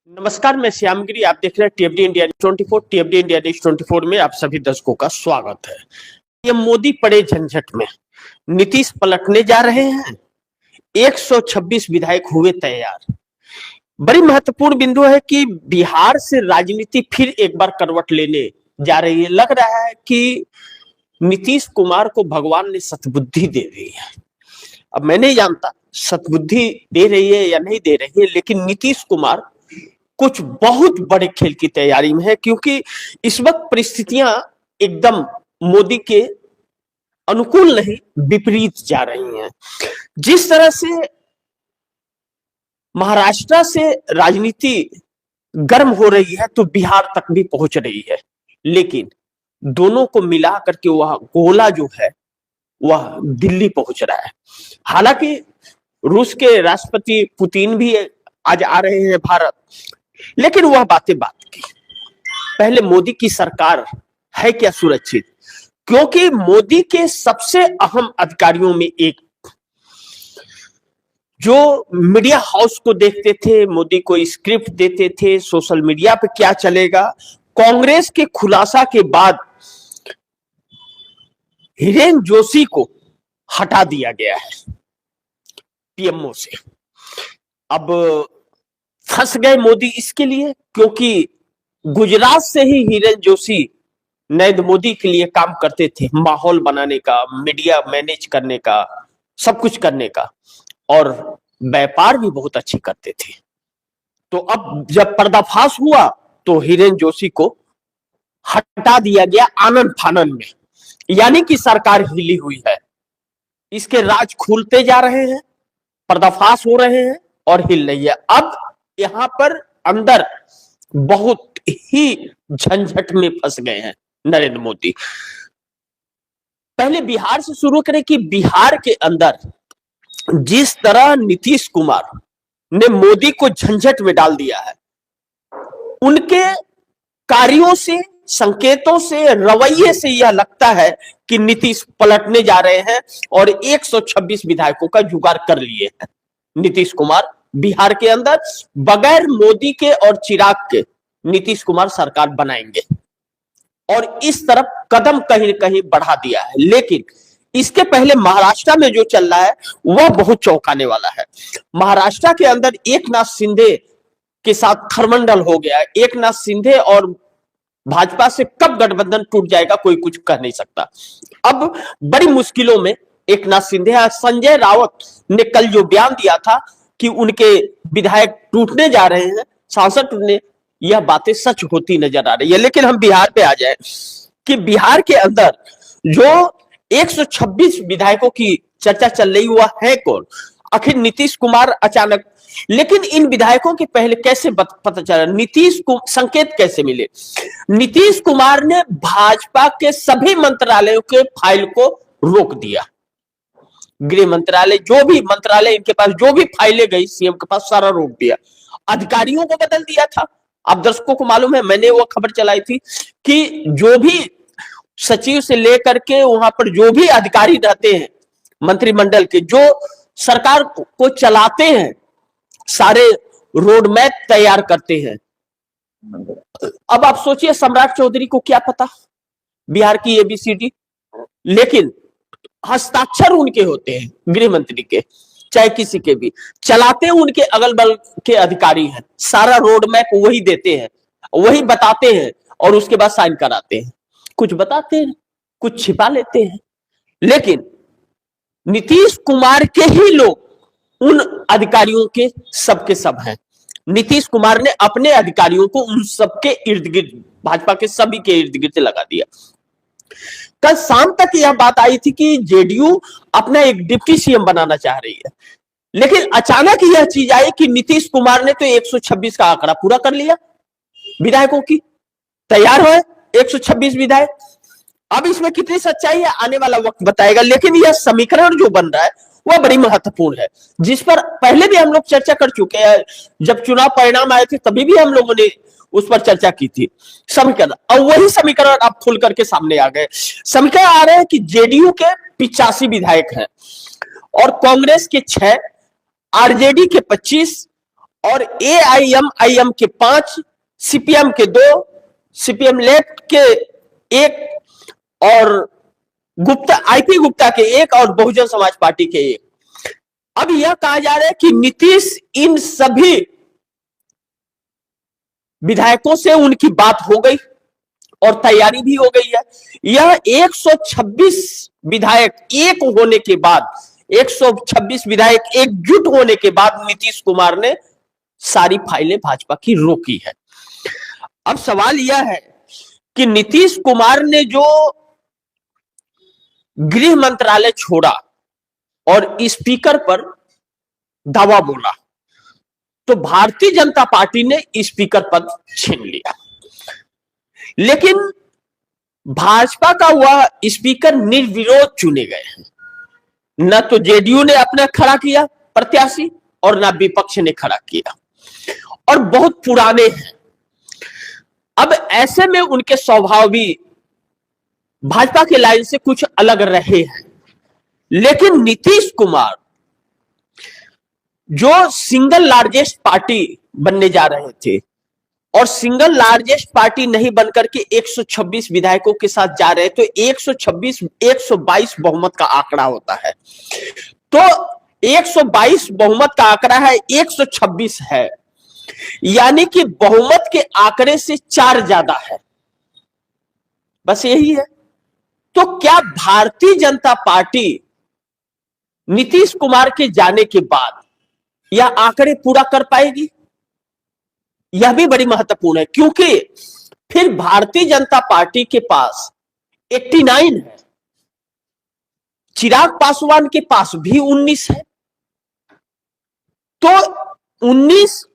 नमस्कार, मैं श्यामगिरी। आप देख रहे हैं टीएफडी इंडिया 24। टीएफडी इंडिया न्यूज 24 में आप सभी दर्शकों का स्वागत है। ये मोदी पड़े झंझट में, नीतीश पलटने जा रहे हैं। 126 विधायक हुए तैयार। बड़ी महत्वपूर्ण बिंदु है कि बिहार से राजनीति फिर एक बार करवट लेने जा रही है। लग रहा है कि नीतीश कुमार को भगवान ने सद्बुद्धि दे दी है। अब मैं नहीं जानता सद्बुद्धि दे रही है या नहीं दे रही है, लेकिन नीतीश कुमार कुछ बहुत बड़े खेल की तैयारी में है, क्योंकि इस वक्त परिस्थितियां एकदम मोदी के अनुकूल नहीं, विपरीत जा रही हैं। जिस तरह से महाराष्ट्र से राजनीति गर्म हो रही है, तो बिहार तक भी पहुंच रही है, लेकिन दोनों को मिला करके वह गोला जो है वह दिल्ली पहुंच रहा है। हालांकि रूस के राष्ट्रपति पुतिन भी आज आ रहे हैं भारत, लेकिन वह बातें बात की। पहले मोदी की सरकार है क्या सुरक्षित? क्योंकि मोदी के सबसे अहम अधिकारियों में एक, जो मीडिया हाउस को देखते थे, मोदी को स्क्रिप्ट देते थे, सोशल मीडिया पे क्या चलेगा, कांग्रेस के खुलासा के बाद हिरेन जोशी को हटा दिया गया है पीएमओ से। अब फंस गए मोदी इसके लिए, क्योंकि गुजरात से ही हिरेन जोशी नरेंद्र मोदी के लिए काम करते थे, माहौल बनाने का, मीडिया मैनेज करने का, सब कुछ करने का, और व्यापार भी बहुत अच्छी करते थे। तो अब जब पर्दाफाश हुआ तो हिरेन जोशी को हटा दिया गया आनन फानन में, यानी कि सरकार हिली हुई है। इसके राज खुलते जा रहे हैं, पर्दाफाश हो रहे हैं और हिल रही है। अब यहां पर अंदर बहुत ही झंझट में फंस गए हैं नरेंद्र मोदी। पहले बिहार से शुरू करें कि बिहार के अंदर जिस तरह नीतीश कुमार ने मोदी को झंझट में डाल दिया है, उनके कार्यों से, संकेतों से, रवैये से यह लगता है कि नीतीश पलटने जा रहे हैं और 126 विधायकों का जुगाड़ कर लिए हैं नीतीश कुमार। बिहार के अंदर बगैर मोदी के और चिराग के नीतीश कुमार सरकार बनाएंगे, और इस तरफ कदम कहीं कहीं बढ़ा दिया है। लेकिन इसके पहले महाराष्ट्र में जो चल रहा है वह बहुत चौंकाने वाला है। महाराष्ट्र के अंदर एकनाथ शिंदे के साथ खरमंडल हो गया है। एकनाथ शिंदे और भाजपा से कब गठबंधन टूट जाएगा कोई कुछ कह नहीं सकता। अब बड़ी मुश्किलों में एकनाथ शिंदे। संजय राउत ने कल जो बयान दिया था कि उनके विधायक टूटने जा रहे हैं, सांसद टूटने, यह बातें सच होती नजर आ रही है। लेकिन हम बिहार पे आ जाए कि बिहार के अंदर जो 126 विधायकों की चर्चा चल रही, वह है कौन? आखिर नीतीश कुमार अचानक, लेकिन इन विधायकों के पहले कैसे पता चला, नीतीश को संकेत कैसे मिले? नीतीश कुमार ने भाजपा के सभी मंत्रालयों के फाइल को रोक दिया। गृह मंत्रालय, जो भी मंत्रालय इनके पास जो भी फाइलें गई सीएम के पास, सारा रोक दिया। अधिकारियों को बदल दिया था। आप दर्शकों को मालूम है, मैंने वो खबर चलाई थी कि जो भी सचिव से लेकर के वहां पर जो भी अधिकारी रहते हैं मंत्रिमंडल के, जो सरकार को चलाते हैं, सारे रोड मैप तैयार करते हैं। अब आप सोचिए, सम्राट चौधरी को क्या पता बिहार की एबीसीडी, लेकिन हस्ताक्षर उनके होते हैं गृह मंत्री के, चाहे किसी के भी, चलाते हैं उनके अगल बगल के अधिकारी हैं। सारा रोड मैप वही देते हैं, वही बताते हैं, और उसके बाद साइन कराते हैं। कुछ बताते हैं, कुछ छिपा लेते हैं। लेकिन नीतीश कुमार के ही लोग उन अधिकारियों के सबके सब हैं। नीतीश कुमार ने अपने अधिकारियों को उन सबके इर्द गिर्द, भाजपा के सभी के इर्द गिर्द लगा दिया। कल शाम तक यह बात आई थी कि जेडीयू अपना एक डिप्टी सीएम बनाना चाह रही है, लेकिन अचानक यह चीज आई कि नीतीश कुमार ने तो 126 का आंकड़ा पूरा कर लिया विधायकों की, तैयार है 126 विधायक। अब इसमें कितनी सच्चाई है आने वाला वक्त बताएगा, लेकिन यह समीकरण जो बन रहा है वह बड़ी महत्वपूर्ण है, जिस पर पहले भी हम लोग चर्चा कर चुके हैं। जब चुनाव परिणाम आए थे तभी भी हम लोगों ने उस पर चर्चा की थी। समीकरण, और वही समीकरण अब खुल करके सामने आ गए। समीकरण आ रहे हैं कि जेडीयू के 85 विधायक हैं और कांग्रेस के 6, आरजेडी के 25 और AIM के 5, CPM के 2, CPM लेफ्ट के 1 और गुप्ता, IP गुप्ता के 1 और बहुजन समाज पार्टी के 1। अब यह कहा जा रहा है कि नीतीश इन सभी विधायकों से उनकी बात हो गई और तैयारी भी हो गई है। यह 126 विधायक एक होने के बाद, 126 विधायक एकजुट होने के बाद नीतीश कुमार ने सारी फाइलें भाजपा की रोकी है। अब सवाल यह है कि नीतीश कुमार ने जो गृह मंत्रालय छोड़ा और स्पीकर पर दावा बोला, तो भारतीय जनता पार्टी ने स्पीकर पद छीन लिया। लेकिन भाजपा का वह स्पीकर निर्विरोध चुने गए हैं। न तो जेडीयू ने अपना खड़ा किया प्रत्याशी और न विपक्ष ने खड़ा किया, और बहुत पुराने हैं। अब ऐसे में उनके स्वभाव भी भाजपा के लाइन से कुछ अलग रहे हैं। लेकिन नीतीश कुमार जो सिंगल लार्जेस्ट पार्टी बनने जा रहे थे और सिंगल लार्जेस्ट पार्टी नहीं बनकर के 126 विधायकों के साथ जा रहे, तो 126 122 बहुमत का आंकड़ा होता है। तो 122 बहुमत का आंकड़ा है, 126 है, यानी कि बहुमत के आंकड़े से 4 ज्यादा है। बस यही है। तो क्या भारतीय जनता पार्टी नीतीश कुमार के जाने के बाद यह आंकड़े पूरा कर पाएगी? यह भी बड़ी महत्वपूर्ण है, क्योंकि फिर भारतीय जनता पार्टी के पास 89 है, चिराग पासवान के पास भी 19 है। तो 19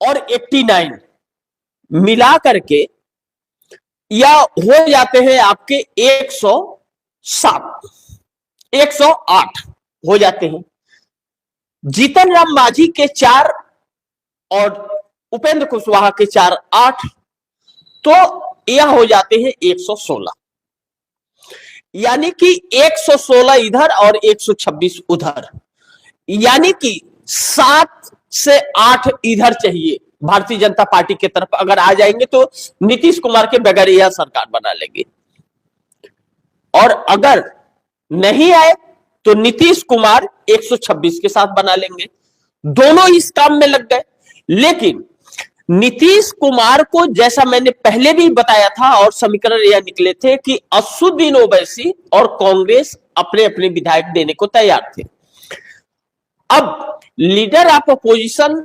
और 89 मिला करके या हो जाते हैं आपके 107, 108 हो जाते हैं। जीतन राम मांझी के 4 और उपेंद्र कुशवाहा के 4, 8, तो यह हो जाते हैं 116, यानी कि 116 इधर और 126 उधर, यानी कि 7 से 8 इधर चाहिए भारतीय जनता पार्टी की तरफ। अगर आ जाएंगे तो नीतीश कुमार के बगैर यह सरकार बना लेंगे, और अगर नहीं आए तो नीतीश कुमार 126 के साथ बना लेंगे। दोनों इस काम में लग गए। लेकिन नीतीश कुमार को, जैसा मैंने पहले भी बताया था और समीकरण यह निकले थे कि असुद्दीन ओवैसी और कांग्रेस अपने अपने विधायक देने को तैयार थे। अब leader of opposition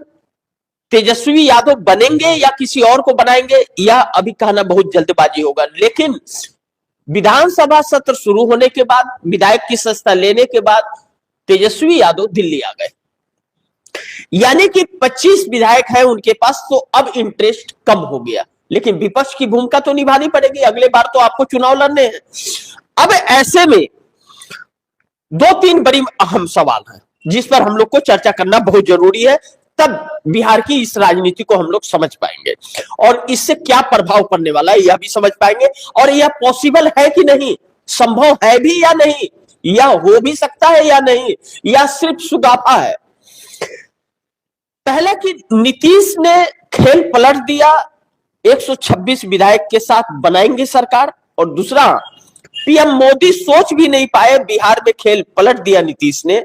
Tejashwi Yadav बनेंगे या किसी और को बनाएंगे, यह अभी कहना बहुत जल्दबाजी होगा। लेकिन विधानसभा सत्र शुरू होने के बाद, विधायक की सत्ता लेने के बाद तेजस्वी यादव दिल्ली आ गए, यानी कि 25 विधायक हैं उनके पास, तो अब इंटरेस्ट कम हो गया। लेकिन विपक्ष की भूमिका तो निभानी पड़ेगी, अगले बार तो आपको चुनाव लड़ने हैं। अब ऐसे में 2-3 बड़ी अहम सवाल हैं जिस पर हम लोग को चर्चा करना बहुत जरूरी है, तब बिहार की इस राजनीति को हम लोग समझ पाएंगे और इससे क्या प्रभाव पड़ने वाला है यह भी समझ पाएंगे, और यह पॉसिबल है कि नहीं, संभव है भी या नहीं, यह हो भी सकता है या नहीं, या सिर्फ सुगाफा है। पहले कि नीतीश ने खेल पलट दिया, 126 विधायक के साथ बनाएंगे सरकार, और दूसरा पीएम मोदी सोच भी नहीं पाए, बिहार में खेल पलट दिया नीतीश ने।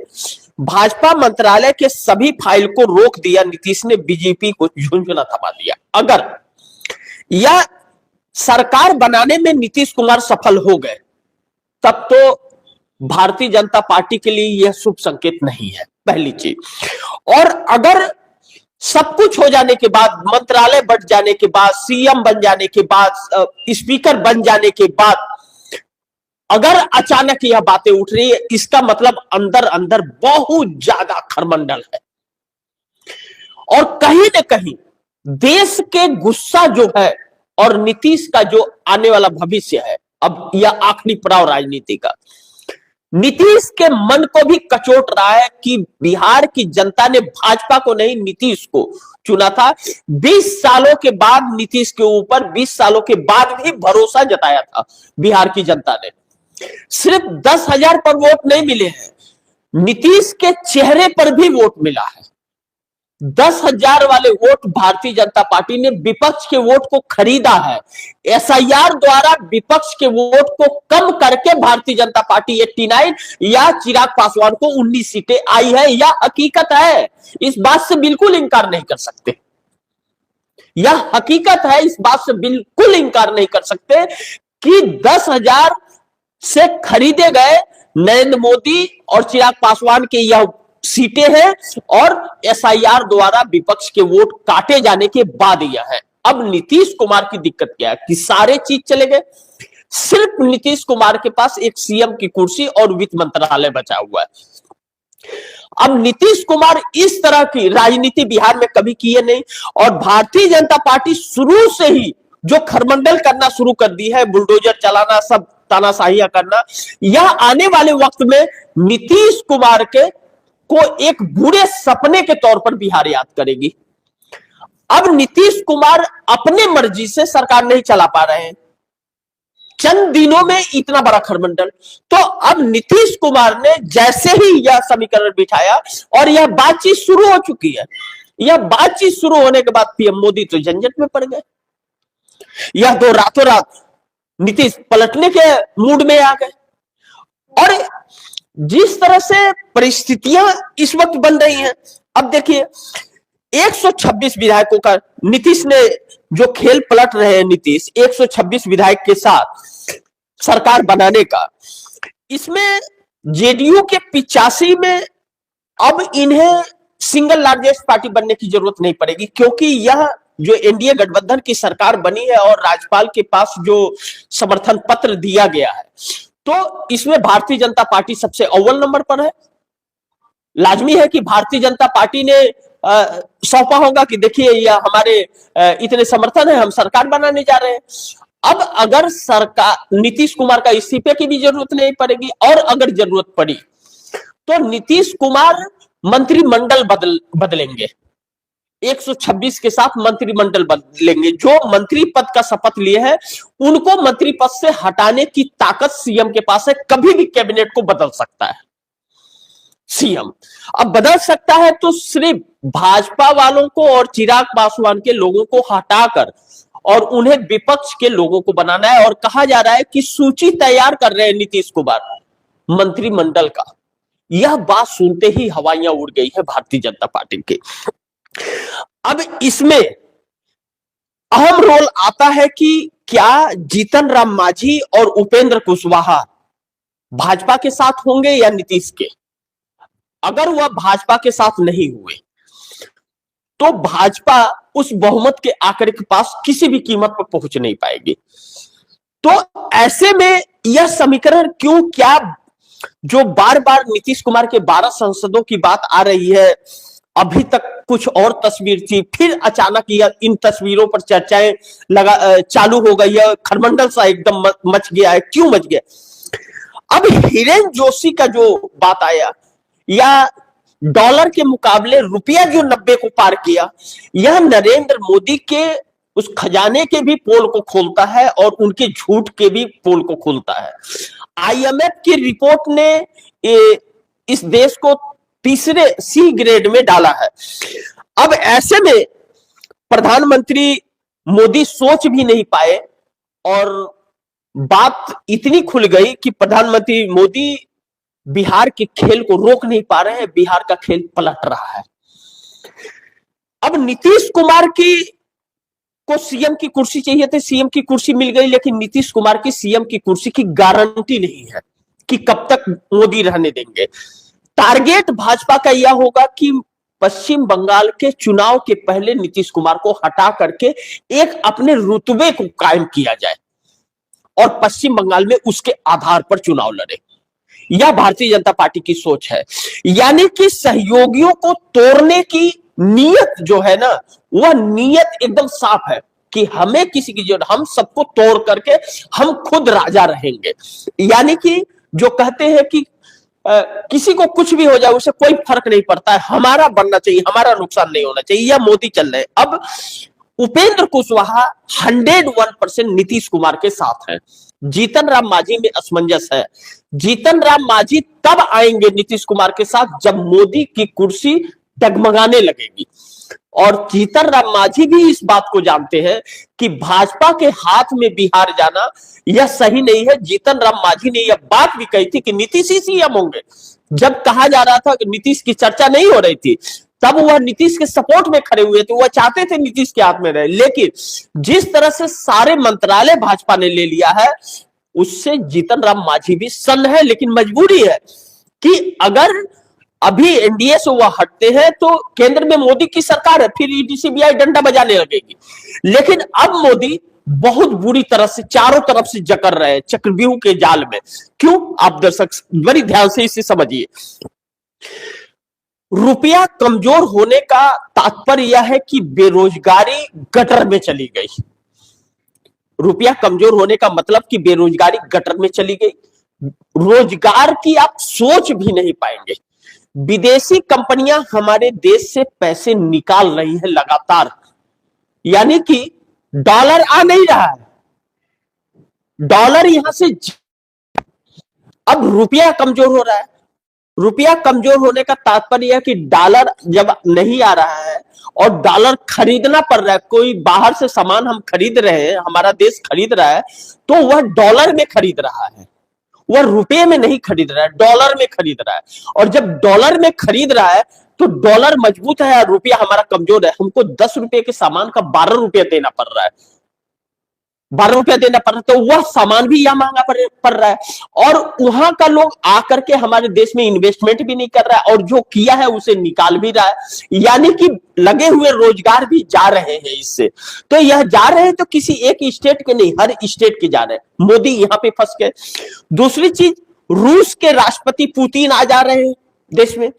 भाजपा मंत्रालय के सभी फाइल को रोक दिया नीतीश ने, बीजेपी को झुंझुना थमा दिया। अगर यह सरकार बनाने में नीतीश कुमार सफल हो गए, तब तो भारतीय जनता पार्टी के लिए यह शुभ संकेत नहीं है, पहली चीज। और अगर सब कुछ हो जाने के बाद, मंत्रालय बढ़ जाने के बाद, सीएम बन जाने के बाद, स्पीकर बन जाने के बाद अगर अचानक यह बातें उठ रही है, इसका मतलब अंदर अंदर बहुत ज्यादा खरमंडल है, और कहीं न कहीं देश के गुस्सा जो है और नीतीश का जो आने वाला भविष्य है, अब यह आखिरी पड़ाव राजनीति का, नीतीश के मन को भी कचोट रहा है कि बिहार की जनता ने भाजपा को नहीं, नीतीश को चुना था। 20 सालों के बाद नीतीश के ऊपर, 20 सालों के बाद भी भरोसा जताया था बिहार की जनता ने। सिर्फ 10,000 पर वोट नहीं मिले हैं, नीतीश के चेहरे पर भी वोट मिला है। 10,000 वाले वोट भारतीय जनता पार्टी ने विपक्ष के वोट को खरीदा है। एसआईआर द्वारा विपक्ष के वोट को कम करके भारतीय जनता पार्टी 89 या चिराग पासवान को 19 सीटें आई है। यह हकीकत है, इस बात से बिल्कुल इंकार नहीं कर सकते। यह हकीकत है, इस बात से बिल्कुल इंकार नहीं कर सकते कि 10,000 से खरीदे गए नरेंद्र मोदी और चिराग पासवान के यह सीटें हैं और एसआईआर द्वारा विपक्ष के वोट काटे जाने के बाद यह है। अब नीतीश कुमार की दिक्कत क्या है कि सारे चीज चले गए, सिर्फ नीतीश कुमार के पास एक सीएम की कुर्सी और वित्त मंत्रालय बचा हुआ है। अब नीतीश कुमार इस तरह की राजनीति बिहार में कभी किए नहीं और भारतीय जनता पार्टी शुरू से ही जो खरमंडल करना शुरू कर दी है, बुलडोजर चलाना, सब तानाशाहियां करना, यह आने वाले वक्त में नीतीश कुमार के को एक बुरे सपने के तौर पर बिहार याद करेगी। अब नीतीश कुमार अपने मर्जी से सरकार नहीं चला पा रहे हैं, चंद दिनों में इतना बड़ा खरमंडल। तो अब नीतीश कुमार ने जैसे ही यह समीकरण बिठाया और यह बातचीत शुरू हो चुकी है, यह बातचीत शुरू होने के बाद पीएम मोदी तो झंझट में पड़ गए। यह दो रातों रात नीतीश पलटने के मूड में आ गए और जिस तरह से परिस्थितियां इस वक्त बन रही हैं, अब देखिए 126 विधायकों का नीतीश ने जो खेल पलट रहे हैं, नीतीश 126 विधायक के साथ सरकार बनाने का, इसमें जेडीयू के 85 में अब इन्हें सिंगल लार्जेस्ट पार्टी बनने की जरूरत नहीं पड़ेगी, क्योंकि यह जो एनडीए गठबंधन की सरकार बनी है और राज्यपाल के पास जो समर्थन पत्र दिया गया है, तो इसमें भारतीय जनता पार्टी सबसे अव्वल नंबर पर है। लाजमी है कि भारतीय जनता पार्टी ने सौंपा होगा कि देखिए यह हमारे इतने समर्थन है, हम सरकार बनाने जा रहे हैं। अब अगर सरकार नीतीश कुमार का इस्तीफे की भी जरूरत नहीं पड़ेगी और अगर जरूरत पड़ी तो नीतीश कुमार मंत्रिमंडल बदलेंगे, 126 के साथ मंत्रिमंडल बदलेंगे। जो मंत्री पद का शपथ लिए हैं उनको मंत्री पद से हटाने की ताकत सीएम के पास है, कभी भी कैबिनेट को बदल सकता है सीएम। अब बदल सकता है तो सिर्फ भाजपा वालों को और चिराग पासवान के लोगों को हटाकर और उन्हें विपक्ष के लोगों को बनाना है। और कहा जा रहा है कि सूची तैयार कर रहे हैं नीतीश कुमार मंत्रिमंडल का। यह बात सुनते ही हवाइयां उड़ गई है भारतीय जनता पार्टी की। अब इसमें अहम रोल आता है कि क्या जीतन राम मांझी और उपेंद्र कुशवाहा भाजपा के साथ होंगे या नीतीश के। अगर वह भाजपा के साथ नहीं हुए तो भाजपा उस बहुमत के आंकड़े के पास किसी भी कीमत पर पहुंच नहीं पाएगी। तो ऐसे में यह समीकरण क्यों, क्या जो बार बार नीतीश कुमार के 12 सांसदों की बात आ रही है, अभी तक कुछ और तस्वीर थी, फिर अचानक यह इन तस्वीरों पर चर्चाएं चालू हो गई है, खरमंडल सा एकदम मच गया है। क्यों मच गया? अब हिरेन जोशी का जो बात आया या डॉलर के मुकाबले रुपया जो 90 को पार किया, यह नरेंद्र मोदी के उस खजाने के भी पोल को खोलता है और उनके झूठ के भी पोल को खोलता है। आईएमएफ की रिपोर्ट ने इस देश को तीसरे सी ग्रेड में डाला है। अब ऐसे में प्रधानमंत्री मोदी सोच भी नहीं पाए और बात इतनी खुल गई कि प्रधानमंत्री मोदी बिहार के खेल को रोक नहीं पा रहे हैं, बिहार का खेल पलट रहा है। अब नीतीश कुमार को सीएम की कुर्सी चाहिए थी, सीएम की कुर्सी मिल गई, लेकिन नीतीश कुमार की सीएम की कुर्सी की गारंटी नहीं है कि कब तक मोदी रहने देंगे। टारगेट भाजपा का यह होगा कि पश्चिम बंगाल के चुनाव के पहले नीतीश कुमार को हटा करके एक अपने रुतबे को कायम किया जाए और पश्चिम बंगाल में उसके आधार पर चुनाव लड़े। यह भारतीय जनता पार्टी की सोच है। यानी कि सहयोगियों को तोड़ने की नीयत जो है ना, वह नीयत एकदम साफ है कि हमें किसी की जरूरत, हम सबको तोड़ करके हम खुद राजा रहेंगे। यानी कि जो कहते हैं कि किसी को कुछ भी हो जाए उसे कोई फर्क नहीं पड़ता है, हमारा बनना चाहिए, हमारा नुकसान नहीं होना चाहिए, यह मोदी चल रहे हैं। अब उपेंद्र कुशवाहा 101% नीतीश कुमार के साथ है। जीतन राम मांझी में असमंजस है। जीतन राम मांझी तब आएंगे नीतीश कुमार के साथ जब मोदी की कुर्सी डगमगाने लगेगी। और जीतन राम मांझी भी इस बात को जानते हैं कि भाजपा के हाथ में बिहार जाना यह सही नहीं है। जीतन राम मांझी ने यह बात भी कही थी कि नीतीश ही सीएम होंगे। जब कहा जा रहा था कि नीतीश की चर्चा नहीं हो रही थी, तब वह नीतीश के सपोर्ट में खड़े हुए थे, वह चाहते थे नीतीश के हाथ में रहे। लेकिन जिस तरह से सारे मंत्रालय भाजपा ने ले लिया है, उससे जीतन राम मांझी भी सन्न है, लेकिन मजबूरी है कि अगर अभी एनडीए से वह हटते हैं तो केंद्र में मोदी की सरकार है, फिर ईडी सीबीआई डंडा बजाने लगेगी। लेकिन अब मोदी बहुत बुरी तरह से चारों तरफ से जकड़ रहे हैं चक्रव्यूह के जाल में। क्यों? आप दर्शक बड़ी ध्यान से इसे समझिए। रुपया कमजोर होने का तात्पर्य यह है कि बेरोजगारी गटर में चली गई। रुपया कमजोर होने का मतलब कि बेरोजगारी गटर में चली गई। रोजगार की आप सोच भी नहीं पाएंगे। विदेशी कंपनियां हमारे देश से पैसे निकाल रही हैं लगातार, यानी कि डॉलर आ नहीं रहा है, डॉलर यहां से अब रुपया कमजोर हो रहा है। रुपया कमजोर होने का तात्पर्य है कि डॉलर जब नहीं आ रहा है और डॉलर खरीदना पड़ रहा है, कोई बाहर से सामान हम खरीद रहे हैं, हमारा देश खरीद रहा है, तो वह डॉलर में खरीद रहा है, वह रुपये में नहीं खरीद रहा है, डॉलर में खरीद रहा है। और जब डॉलर में खरीद रहा है तो डॉलर मजबूत है और रुपया हमारा कमजोर है। हमको 10 रुपए के सामान का 12 रुपया देना पड़ रहा है, 12 रुपया देना पड़ रहा है, तो वह सामान भी यहां महंगा पड़ रहा है। और वहां का लोग आकर के हमारे देश में इन्वेस्टमेंट भी नहीं कर रहा है, और जो किया है उसे निकाल भी रहा है, यानी कि लगे हुए रोजगार भी जा रहे हैं इससे। तो यह जा रहे हैं तो किसी एक स्टेट के नहीं, हर स्टेट के जा रहे हैं। मोदी यहां पे फंस गए। दूसरी चीज, रूस के राष्ट्रपति पुतिन आ जा रहे हैं देश में,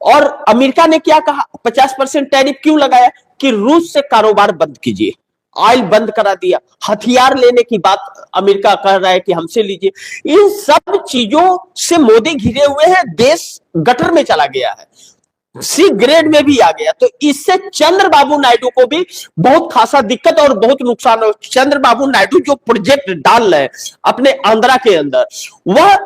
और अमेरिका ने क्या कहा, 50% टैरिफ क्यों लगाया कि रूस से कारोबार बंद कीजिए, ऑयल बंद करा दिया, हथियार लेने की बात अमेरिका कह रहा है कि हमसे लीजिए। इन सब चीजों से मोदी घिरे हुए हैं, देश गटर में चला गया है, सी ग्रेड में भी आ गया। तो इससे चंद्रबाबू नायडू को भी बहुत खासा दिक्कत और बहुत नुकसान हो। चंद्रबाबू नायडू जो प्रोजेक्ट डाल रहे हैं अपने आंध्रा के अंदर, वह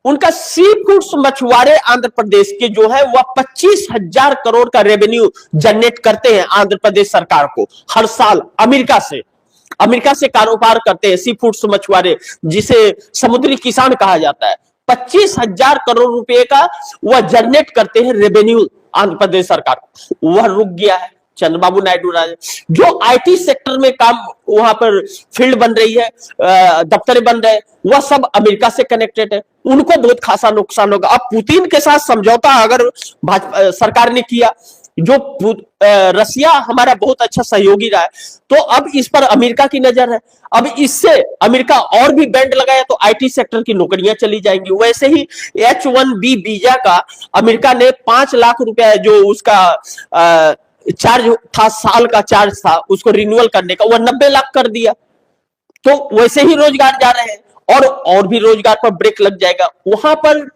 उनका सी फूड्स मछुआरे आंध्र प्रदेश के जो है वह 25,000 करोड़ का रेवेन्यू जनरेट करते हैं आंध्र प्रदेश सरकार को हर साल। अमेरिका से कारोबार करते हैं सी फूड्स मछुआरे, जिसे समुद्री किसान कहा जाता है। 25,000 करोड़ रुपए का वह जनरेट करते हैं रेवेन्यू आंध्र प्रदेश सरकार, वह रुक गया है। चंद्रबाबू नायडू राज जो आईटी सेक्टर में काम, वहां पर फील्ड बन रही है, दफ्तरें बन रहे हैं, वह सब अमेरिका से कनेक्टेड है, उनको बहुत खासा नुकसान होगा। अब पुतिन के साथ समझौता अगर भाजपा सरकार ने किया, जो रसिया हमारा बहुत अच्छा सहयोगी रहा है, तो अब इस पर अमेरिका की नजर है। अब इससे अमेरिका और भी बैंड लगाया तो आईटी सेक्टर की नौकरियां चली जाएंगी। वैसे ही H-1B वीजा का अमेरिका ने 5 लाख रुपया जो उसका चार्ज था, साल का चार्ज था उसको रिन्यूअल करने का, वह 90 लाख कर दिया। तो वैसे ही रोजगार जा रहे हैं और भी रोजगार पर ब्रेक लग जाएगा। वहां पर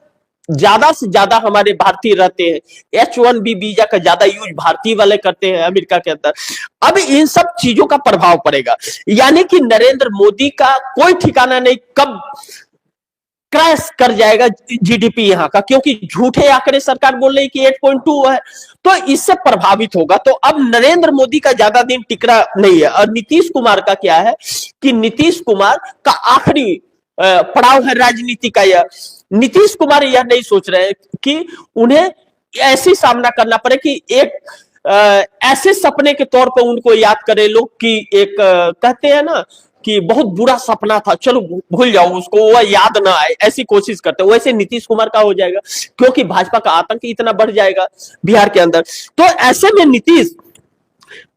ज्यादा से ज्यादा हमारे भारतीय रहते हैं, H-1B वीजा का ज्यादा यूज भारतीय वाले करते हैं अमेरिका के अंदर। अब इन सब चीजों का प्रभाव पड़ेगा, यानी कि नरेंद्र मोदी का कोई ठिकाना नहीं कब क्रैश कर जाएगा जीडीपी यहां का, क्योंकि झूठे आंकड़े सरकार बोल रही कि 8.2 है, तो इससे प्रभावित होगा। तो अब नरेंद्र मोदी का ज्यादा दिन टिकरा नहीं है। और नीतीश कुमार का क्या है कि नीतीश कुमार का आखिरी पड़ाव है राजनीति का। यह नीतीश कुमार यह नहीं सोच रहे कि उन्हें ऐसी सामना करना पड़े कि एक ऐसे सपने के तौर पर उनको याद करे लोग कि एक कहते हैं ना कि बहुत बुरा सपना था, चलो भूल जाओ उसको, वह याद ना आए, ऐसी कोशिश करते हैं। वैसे नीतीश कुमार का हो जाएगा, क्योंकि भाजपा का आतंक इतना बढ़ जाएगा बिहार के अंदर। तो ऐसे में नीतीश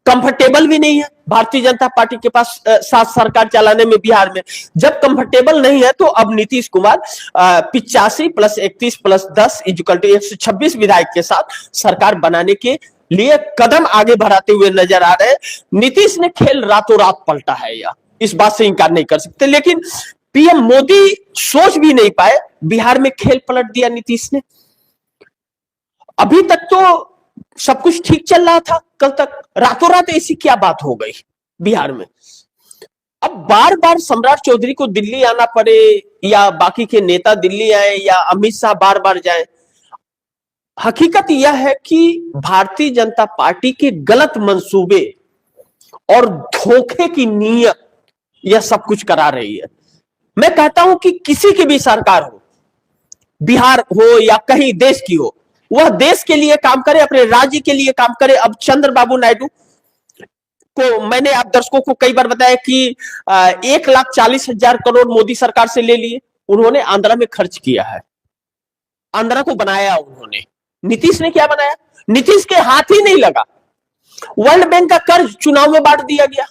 कंफर्टेबल भी नहीं है भारतीय जनता पार्टी के पास साथ सरकार चलाने में बिहार में। जब कंफर्टेबल नहीं है तो अब नीतीश कुमार 85 + 31 + 10 = 126 विधायक के साथ सरकार बनाने के लिए कदम आगे बढ़ाते हुए नजर आ रहे हैं। नीतीश ने खेल रातों रात पलटा है, या इस बात से इंकार नहीं कर सकते। लेकिन पीएम मोदी सोच भी नहीं पाए, बिहार में खेल पलट दिया नीतीश ने। अभी तक तो सब कुछ ठीक चल रहा था, कल तक रातों रात ऐसी क्या बात हो गई बिहार में। अब बार बार सम्राट चौधरी को दिल्ली आना पड़े, या बाकी के नेता दिल्ली आए, या अमित शाह बार बार जाए, हकीकत यह है कि भारतीय जनता पार्टी के गलत मंसूबे और धोखे की नीयत यह सब कुछ करा रही है। मैं कहता हूं कि किसी की भी सरकार हो, बिहार हो या कहीं देश की हो, वह देश के लिए काम करे, अपने राज्य के लिए काम करे। अब चंद्रबाबू नायडू को मैंने आप दर्शकों को कई बार बताया कि 1,40,000 करोड़ मोदी सरकार से ले लिए, उन्होंने आंध्रा में खर्च किया है, आंध्रा को बनाया उन्होंने। नीतीश ने क्या बनाया? नीतीश के हाथ ही नहीं लगा। वर्ल्ड बैंक का कर्ज चुनाव में बांट दिया गया,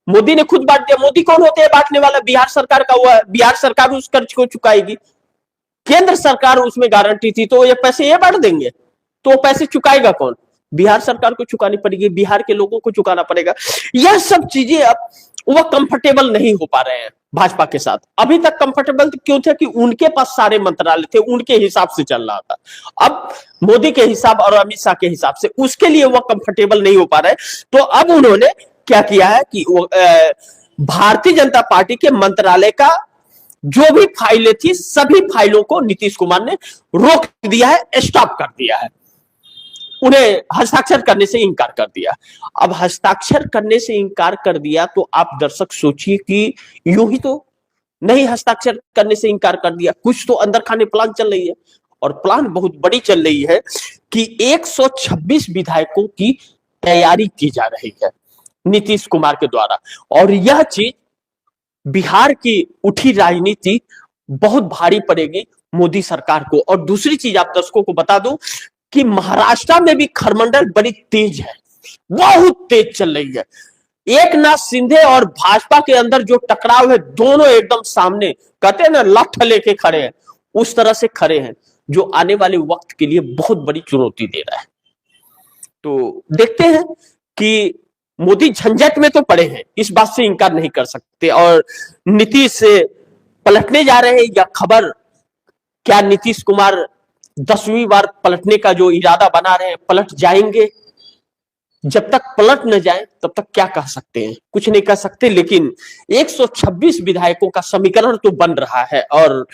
मोदी ने खुद बांट दिया। मोदी कौन होते हैं बांटने वाला? बिहार सरकार का हुआ, बिहार सरकार उस कर्ज को चुकाएगी, केंद्र सरकार उसमें गारंटी थी, तो ये पैसे ये बांट देंगे, तो पैसे चुकाएगा कौन? बिहार सरकार को चुकानी पड़ेगी, बिहार के लोगों को चुकाना पड़ेगा। यह सब चीजें अब वह कंफर्टेबल नहीं हो पा रहे हैं भाजपा के साथ। अभी तक कंफर्टेबल क्यों थे? कि उनके पास सारे मंत्रालय थे, उनके हिसाब से चल रहा था। अब मोदी के हिसाब और अमित शाह के हिसाब से उसके लिए वह कंफर्टेबल नहीं हो पा रहे। तो अब उन्होंने क्या किया है कि भारतीय जनता पार्टी के मंत्रालय का जो भी फाइलें थी, सभी फाइलों को नीतीश कुमार ने रोक दिया है, स्टॉप कर दिया है, उन्हें हस्ताक्षर करने से इनकार कर दिया। अब हस्ताक्षर करने से इनकार कर दिया तो आप दर्शक सोचिए कि यूं ही तो नहीं हस्ताक्षर करने से इनकार कर दिया, कुछ तो अंदर खाने प्लान चल रही है, और प्लान बहुत बड़ी चल रही है कि 126 विधायकों की तैयारी की जा रही है नीतीश कुमार के द्वारा। और यह चीज बिहार की उठी राजनीति बहुत भारी पड़ेगी मोदी सरकार को। और दूसरी चीज आप दर्शकों को बता दूं कि महाराष्ट्र में भी खरमंडल बड़ी तेज है, बहुत तेज चल रही है। एकनाथ शिंदे और भाजपा के अंदर जो टकराव है, दोनों एकदम सामने, कहते हैं ना लठ लेके खड़े हैं, उस तरह से खड़े हैं, जो आने वाले वक्त के लिए बहुत बड़ी चुनौती दे रहा है। तो देखते हैं कि मोदी झंझट में तो पड़े हैं, इस बात से इनकार नहीं कर सकते। और नीतीश से पलटने जा रहे हैं या खबर, क्या नीतीश कुमार 10वीं बार पलटने का जो इरादा बना रहे हैं, पलट जाएंगे? जब तक पलट न जाए तब तक क्या कह सकते हैं? कुछ नहीं कह सकते। लेकिन 126 विधायकों का समीकरण तो बन रहा है। और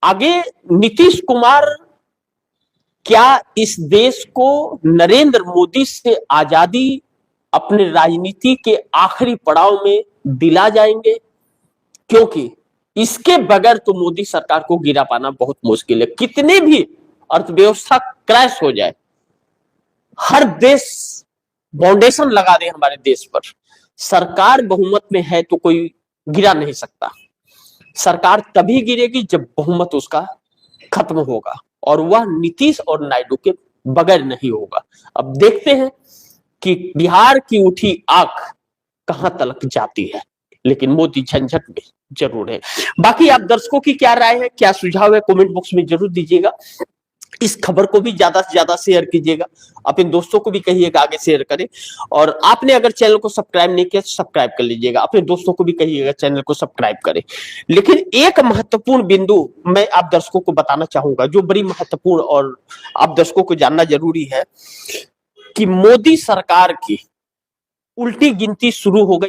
आगे नीतीश कुमार क्या इस देश को नरेंद्र मोदी से आजादी अपने राजनीति के आखिरी पड़ाव में दिला जाएंगे? क्योंकि इसके बगैर तो मोदी सरकार को गिरा पाना बहुत मुश्किल है। कितनी भी अर्थव्यवस्था क्रैश हो जाए, हर देश फाउंडेशन लगा दे हमारे देश पर, सरकार बहुमत में है तो कोई गिरा नहीं सकता। सरकार तभी गिरेगी जब बहुमत उसका खत्म होगा, और वह नीतीश और नायडू के बगैर नहीं होगा। अब देखते हैं कि बिहार की उठी आंख कहां तक जाती है, लेकिन मोदी झंझट में जरूर है। बाकी आप दर्शकों की क्या राय है, क्या सुझाव है, कमेंट बॉक्स में जरूर दीजिएगा। इस खबर को भी ज्यादा से ज्यादा शेयर कीजिएगा, अपने दोस्तों को भी कहिएगा आगे शेयर करें। और आपने अगर चैनल को सब्सक्राइब नहीं किया तो सब्सक्राइब कर लीजिएगा, अपने दोस्तों को भी कहिएगा चैनल को सब्सक्राइब करें। लेकिन एक महत्वपूर्ण बिंदु मैं आप दर्शकों को बताना चाहूंगा, जो बड़ी महत्वपूर्ण और आप दर्शकों को जानना जरूरी है, कि मोदी सरकार की उल्टी गिनती शुरू हो गई।